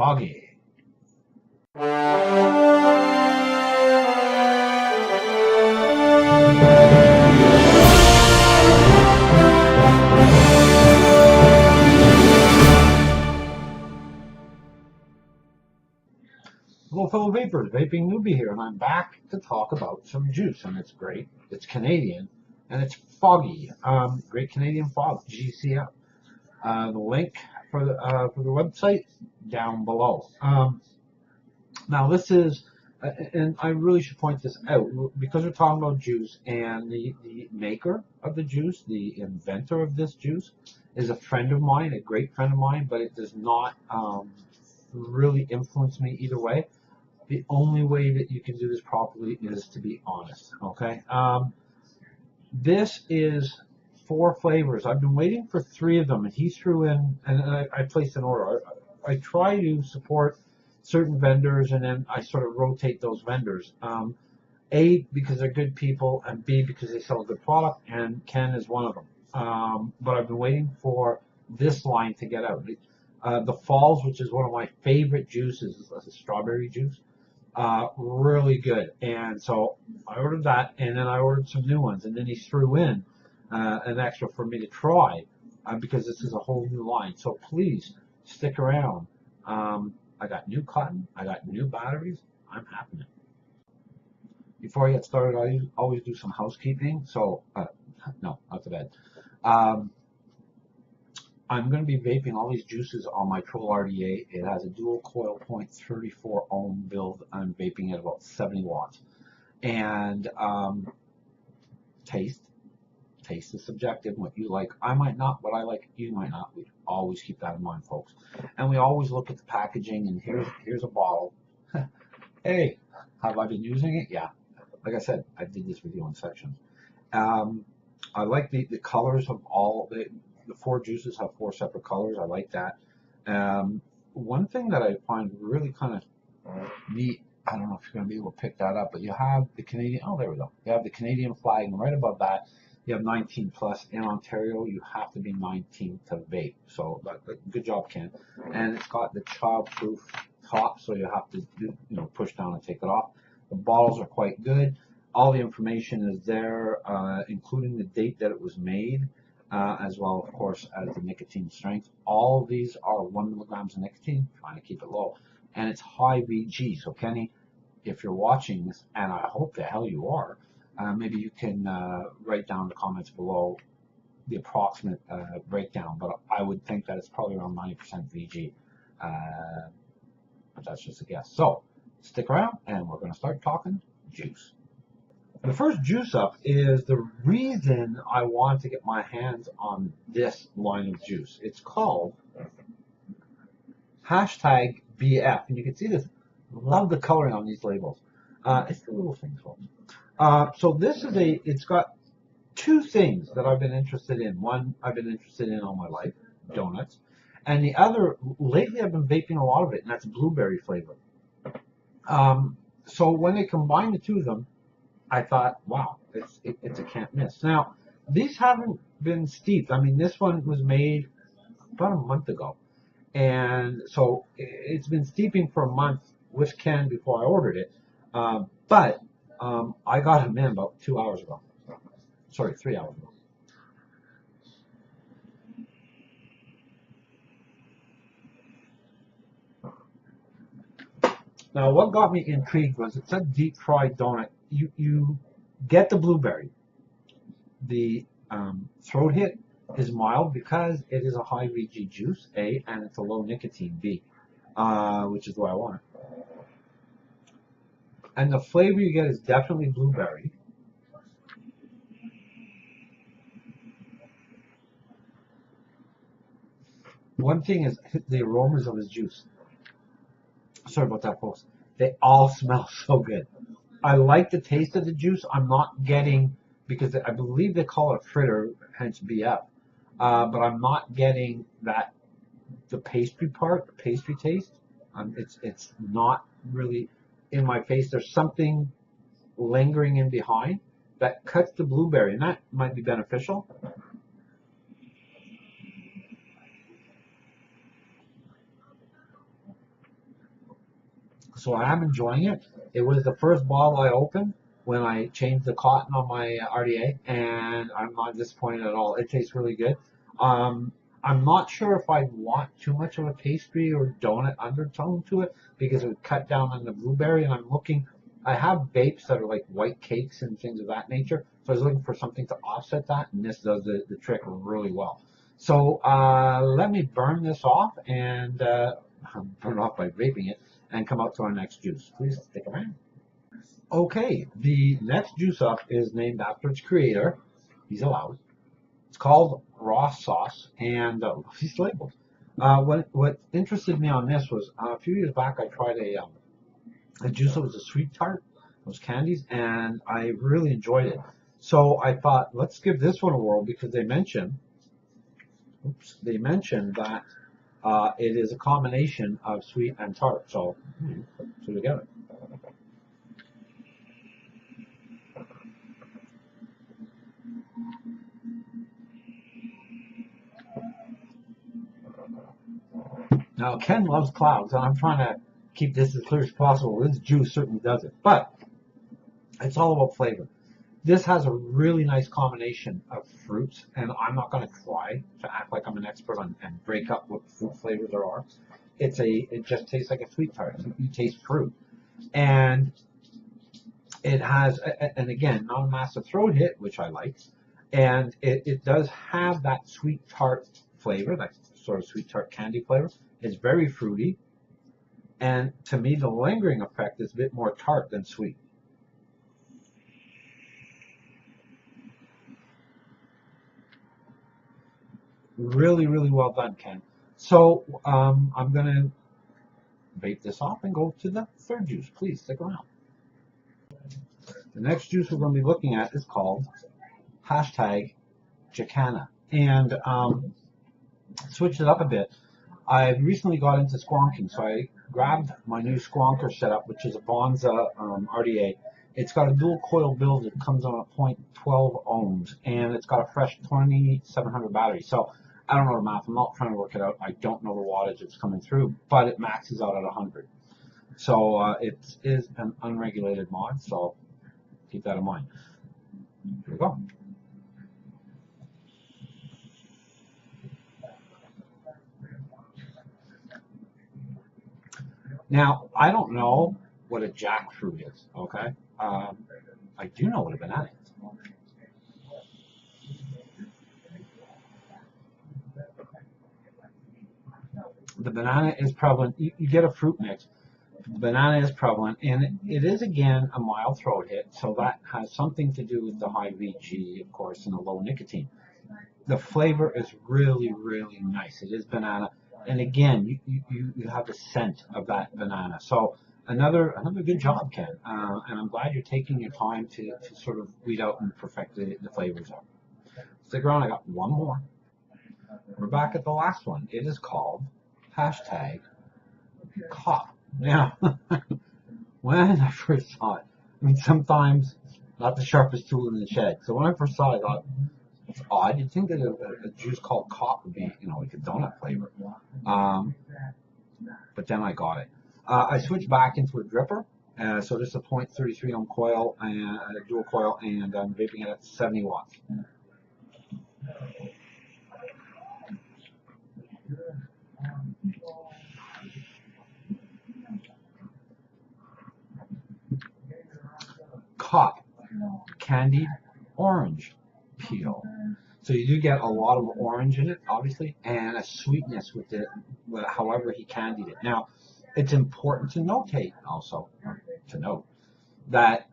Foggy. Hello, fellow vapors. Vaping Newbie here, and I'm back to talk about some juice, and it's great. It's Canadian, and it's Foggy. Great Canadian Fog, GCF. The link for the website down below. Now this is, and I really should point this out, because we're talking about juice, and the maker of the juice, the inventor of this juice, is a friend of mine, a great friend of mine, but it does not really influence me either way. The only way that you can do this properly is to be honest, okay? This is 4 flavors. I've been waiting for 3 of them, and he threw in, and I placed an order. I try to support certain vendors, and then I sort of rotate those vendors. A, because they're good people, and B, because they sell a good product, and Ken is one of them. But I've been waiting for this line to get out. The Falls, which is one of my favorite juices, is a strawberry juice. Really good, and so I ordered that, and then I ordered some new ones, and then he threw in an extra for me to try, because this is a whole new line. So please stick around. I got new cotton, I got new batteries. I'm happening. Before I get started, I always do some housekeeping. So no, not to bed. I'm going to be vaping all these juices on my Troll RDA. It has a dual coil 0.34 ohm build. I'm vaping at about 70 watts. And taste is subjective. What you like, I might not. What I like, you might not. We always keep that in mind, folks. And we always look at the packaging. And here's a bottle. Hey, have I been using it? Yeah. Like I said, I did this video in sections. I like the colors of all the 4 juices have 4 separate colors. I like that. One thing that I find really kind of neat, I don't know if you're going to be able to pick that up, but you have the Canadian, oh, there we go. You have the Canadian flag, and right above that, you have 19 plus. In Ontario, you have to be 19 to vape. So good job, Ken. And it's got the child-proof top, so you have to push down and take it off. The bottles are quite good. All the information is there, including the date that it was made. As well, of course, as the nicotine strength. All of these are 1 milligrams of nicotine, trying to keep it low. And it's high VG. So, Kenny, if you're watching this, and I hope the hell you are, maybe you can write down in the comments below the approximate breakdown. But I would think that it's probably around 90% VG. But that's just a guess. So, stick around, and we're going to start talking juice. The first juice up is the reason I want to get my hands on this line of juice. It's called #BF, and you can see this. Love the coloring on these labels. It's the little things, folks. So this is it's got 2 things that I've been interested in. One I've been interested in all my life, donuts, and the other, lately I've been vaping a lot of it, and that's blueberry flavor. So when they combine the 2 of them, I thought, wow, it's a can't miss. Now, these haven't been steeped. I mean, this one was made about a month ago. And so it's been steeping for a month with Ken before I ordered it. But I got them in about 2 hours ago. Sorry, 3 hours ago. Now, what got me intrigued was it said deep fried donut. You get the blueberry. The throat hit is mild because it is a high VG juice, A, and it's a low nicotine, B, which is what I want. And the flavor you get is definitely blueberry. One thing is the aromas of his juice. Sorry about that, folks. They all smell so good. I like the taste of the juice. I'm not getting, because I believe they call it fritter, hence BF, but I'm not getting the pastry part, the pastry taste. It's not really in my face. There's something lingering in behind that cuts the blueberry, and that might be beneficial. So I am enjoying it. It was the first bottle I opened when I changed the cotton on my RDA, and I'm not disappointed at all. It tastes really good. Um, I'm not sure if I want too much of a pastry or donut undertone to it because it would cut down on the blueberry, and I'm looking. I have vapes that are like white cakes and things of that nature, so I was looking for something to offset that, and this does the trick really well. So let me burn this off and burn off by vaping it and come out to our next juice. Please stick around. Okay, the next juice up is named after its creator. He's allowed. It's called Raw Sauce, and he's labeled. What interested me on this was a few years back I tried a juice that was a sweet tart, those candies, and I really enjoyed it. So I thought, let's give this one a whirl because they mentioned that it is a combination of sweet and tart. So, so together. Now, Ken loves clouds, and I'm trying to keep this as clear as possible. This juice certainly does it, but it's all about flavor. This has a really nice combination of fruits, and I'm not going to try to act like I'm an expert on and break up what fruit flavors there are. It just tastes like a sweet tart. You taste fruit, and it has, and again, not a massive throat hit, which I like, and it does have that sweet tart flavor, that sort of sweet tart candy flavor. It's very fruity, and to me, the lingering effect is a bit more tart than sweet. Really, really well done, Ken. So I'm going to vape this off and go to the third juice. Please stick around. The next juice we're going to be looking at is called hashtag Jacana. And switched it up a bit. I recently got into squonking, so I grabbed my new squonker setup, which is a Bonza RDA. It's got a dual coil build that comes on a 0.12 ohms, and it's got a fresh 2700 battery. So I don't know the math. I'm not trying to work it out. I don't know the wattage it's coming through, but it maxes out at 100. So it is an unregulated mod, so keep that in mind. Here we go. Now, I don't know what a jackfruit is, okay? I do know what a banana is. The banana is prevalent. You get a fruit mix. The banana is prevalent, and it is, again, a mild throat hit, so that has something to do with the high VG, of course, and the low nicotine. The flavor is really, really nice. It is banana, and again, you have the scent of that banana. So another good job, Ken. And I'm glad you're taking your time to sort of weed out and perfect the flavors up. Stick around. I got one more. We're back at the last one. It is called hashtag cop. Now, when I first saw it, I mean, sometimes not the sharpest tool in the shed. So when I first saw it, I thought, odd. You'd think that a juice called cop would be, like a donut flavor. But then I got it. I switched back into a dripper. So this is a 0.33 ohm coil and a dual coil, and I'm vaping it at 70 watts. Cop, candied orange peel. So you do get a lot of orange in it, obviously, and a sweetness with it, however he candied it. Now, it's important to notate also, to note, that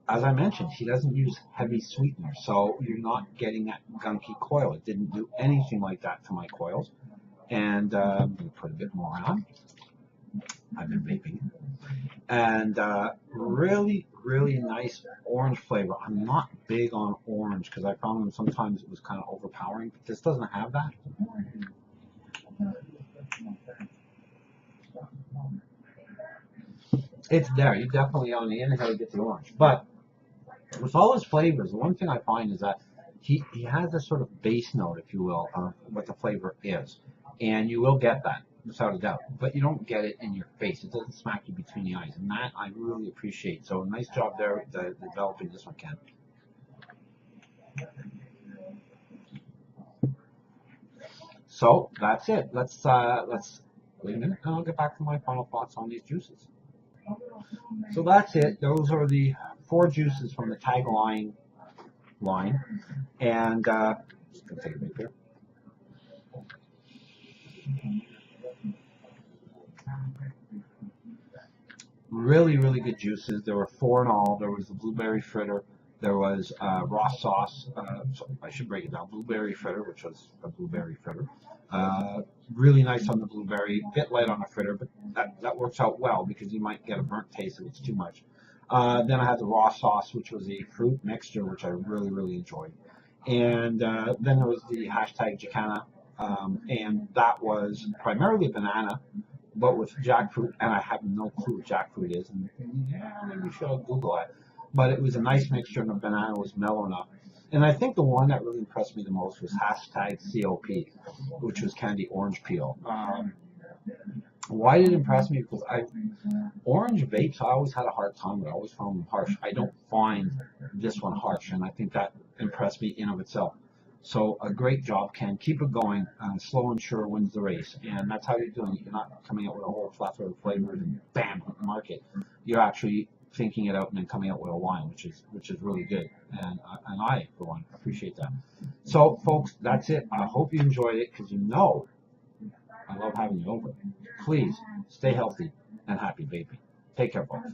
as I mentioned, he doesn't use heavy sweetener, so you're not getting that gunky coil. It didn't do anything like that to my coils. And I'm going to put a bit more on. I've been vaping. And really, really nice orange flavor. I'm not big on orange because I found them sometimes it was kind of overpowering, but this doesn't have that. It's there. You definitely on the inhale get the orange. But with all his flavors, the one thing I find is that he has a sort of base note, if you will, of what the flavor is. And you will get that. without a doubt. But you don't get it in your face. It doesn't smack you between the eyes, and that I really appreciate. So nice job there, developing this one, Ken. So that's it. Let's wait a minute, and I'll get back to my final thoughts on these juices. So that's it. Those are the 4 juices from the Tagline line, and just gonna take a break here. Really, really good juices. There were 4 in all. There was the blueberry fritter. There was raw sauce. So I should break it down. Blueberry fritter, which was a blueberry fritter. Really nice on the blueberry. Bit light on the fritter, but that works out well because you might get a burnt taste if it's too much. Then I had the raw sauce, which was a fruit mixture, which I really, really enjoyed. And then there was the hashtag Jacana, and that was primarily banana, but with jackfruit, and I have no clue what jackfruit is. And yeah, maybe we should Google it. But it was a nice mixture, and the banana was mellow enough. And I think the one that really impressed me the most was hashtag COP, which was candy orange peel. Why did it impress me? Because orange vapes, I always had a hard time with. I always found them harsh. I don't find this one harsh, and I think that impressed me in of itself. So a great job, Ken. Keep it going. Slow and sure wins the race, and that's how you're doing it. You're not coming out with a whole plethora of flavors and bam, hit the market. You're actually thinking it out and then coming out with a line, which is really good. And I, for one, appreciate that. So, folks, that's it. I hope you enjoyed it because you know I love having you over. Please stay healthy and happy vaping. Take care, folks.